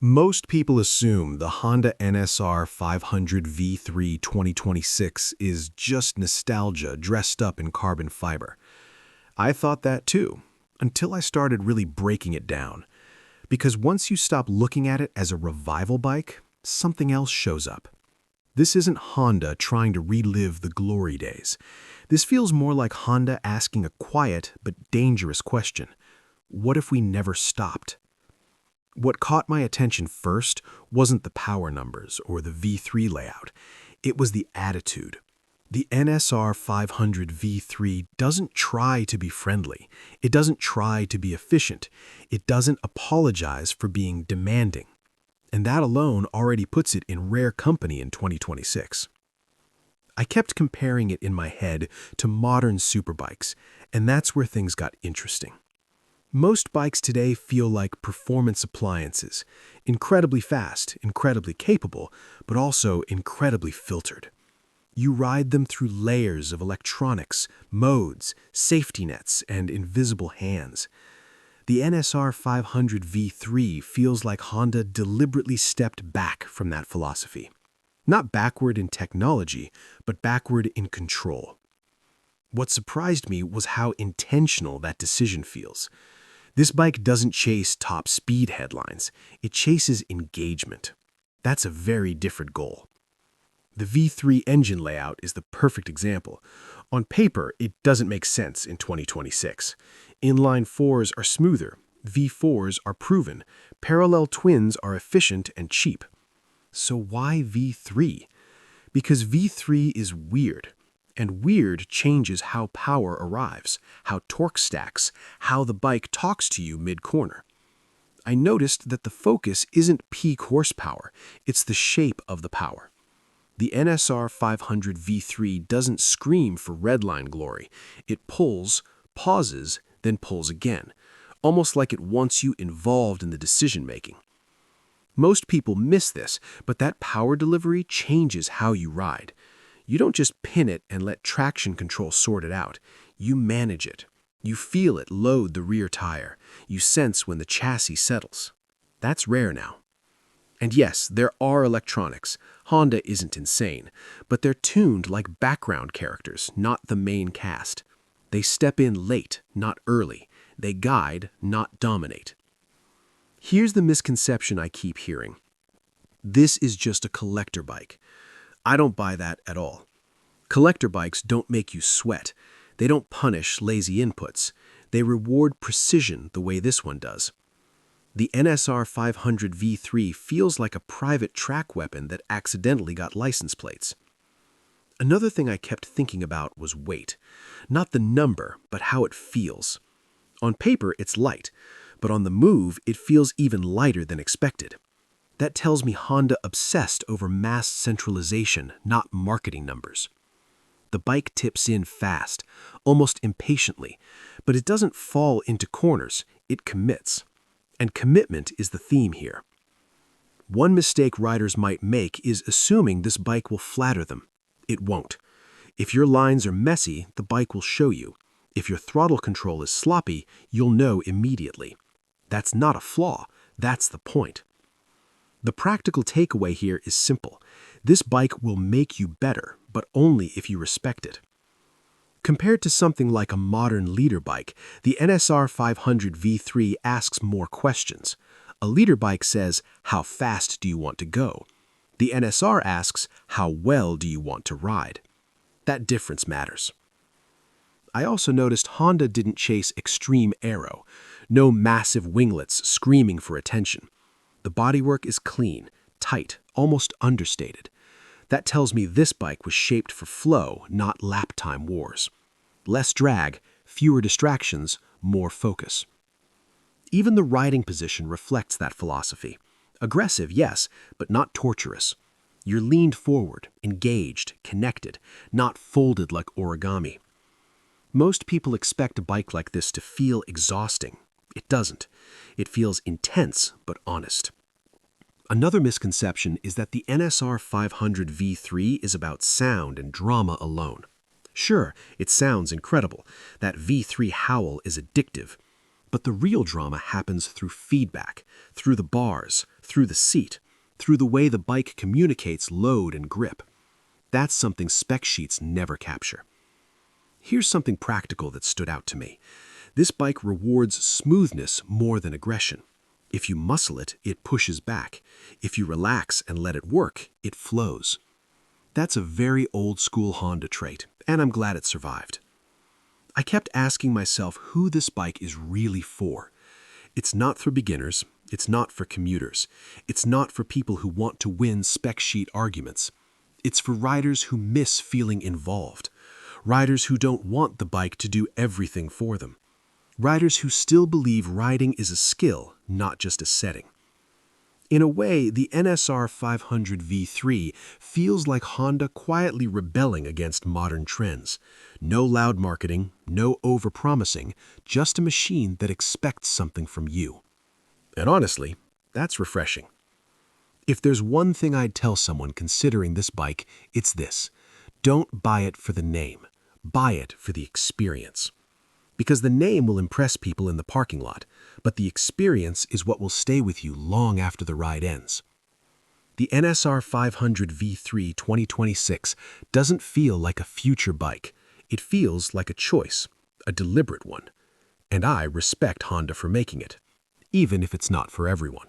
Most people assume the Honda NSR500 V3 2026 is just nostalgia dressed up in carbon fiber. I thought that too, until I started really breaking it down. Because once you stop looking at it as a revival bike, something else shows up. This isn't Honda trying to relive the glory days. This feels more like Honda asking a quiet but dangerous question. What if we never stopped? What caught my attention first wasn't the power numbers or the V3 layout. It was the attitude. The NSR500 V3 doesn't try to be friendly. It doesn't try to be efficient. It doesn't apologize for being demanding. And that alone already puts it in rare company in 2026. I kept comparing it in my head to modern superbikes, and that's where things got interesting. Most bikes today feel like performance appliances, incredibly fast, incredibly capable, but also incredibly filtered. You ride them through layers of electronics, modes, safety nets, and invisible hands. The NSR 500 V3 feels like Honda deliberately stepped back from that philosophy. Not backward in technology, but backward in control. What surprised me was how intentional that decision feels. This bike doesn't chase top speed headlines, it chases engagement. That's a very different goal. The V3 engine layout is the perfect example. On paper, it doesn't make sense in 2026. Inline 4s are smoother, V4s are proven, parallel twins are efficient and cheap. So why V3? Because V3 is weird. And weird changes how power arrives, how torque stacks, how the bike talks to you mid-corner. I noticed that the focus isn't peak horsepower, it's the shape of the power. The NSR 500 V3 doesn't scream for redline glory. It pulls, pauses, then pulls again, almost like it wants you involved in the decision-making. Most people miss this, but that power delivery changes how you ride. You don't just pin it and let traction control sort it out. You manage it. You feel it load the rear tire. You sense when the chassis settles. That's rare now. And yes, there are electronics. Honda isn't insane, but they're tuned like background characters, not the main cast. They step in late, not early. They guide, not dominate. Here's the misconception I keep hearing. This is just a collector bike. I don't buy that at all. Collector bikes don't make you sweat. They don't punish lazy inputs. They reward precision the way this one does. The NSR 500 V3 feels like a private track weapon that accidentally got license plates. Another thing I kept thinking about was weight. Not the number, but how it feels. On paper, it's light, but on the move, it feels even lighter than expected. That tells me Honda obsessed over mass centralization, not marketing numbers. The bike tips in fast, almost impatiently, but it doesn't fall into corners, it commits. And commitment is the theme here. One mistake riders might make is assuming this bike will flatter them. It won't. If your lines are messy, the bike will show you. If your throttle control is sloppy, you'll know immediately. That's not a flaw, that's the point. The practical takeaway here is simple. This bike will make you better, but only if you respect it. Compared to something like a modern leader bike, the NSR 500 V3 asks more questions. A leader bike says, how fast do you want to go? The NSR asks, how well do you want to ride? That difference matters. I also noticed Honda didn't chase extreme aero. No massive winglets screaming for attention. The bodywork is clean, tight, almost understated. That tells me this bike was shaped for flow, not lap time wars. Less drag, fewer distractions, more focus. Even the riding position reflects that philosophy. Aggressive, yes, but not torturous. You're leaned forward, engaged, connected, not folded like origami. Most people expect a bike like this to feel exhausting. It doesn't. It feels intense but honest. Another misconception is that the NSR 500 V3 is about sound and drama alone. Sure, it sounds incredible. That V3 howl is addictive. But the real drama happens through feedback, through the bars, through the seat, through the way the bike communicates load and grip. That's something spec sheets never capture. Here's something practical that stood out to me. This bike rewards smoothness more than aggression. If you muscle it, it pushes back. If you relax and let it work, it flows. That's a very old-school Honda trait, and I'm glad it survived. I kept asking myself who this bike is really for. It's not for beginners. It's not for commuters. It's not for people who want to win spec sheet arguments. It's for riders who miss feeling involved. Riders who don't want the bike to do everything for them. Riders who still believe riding is a skill, not just a setting. In a way, the NSR500 V3 feels like Honda quietly rebelling against modern trends. No loud marketing, no overpromising, just a machine that expects something from you. And honestly, that's refreshing. If there's one thing I'd tell someone considering this bike, it's this. Don't buy it for the name. Buy it for the experience. Because the name will impress people in the parking lot, but the experience is what will stay with you long after the ride ends. The NSR500 V3 2026 doesn't feel like a future bike. It feels like a choice, a deliberate one. And I respect Honda for making it, even if it's not for everyone.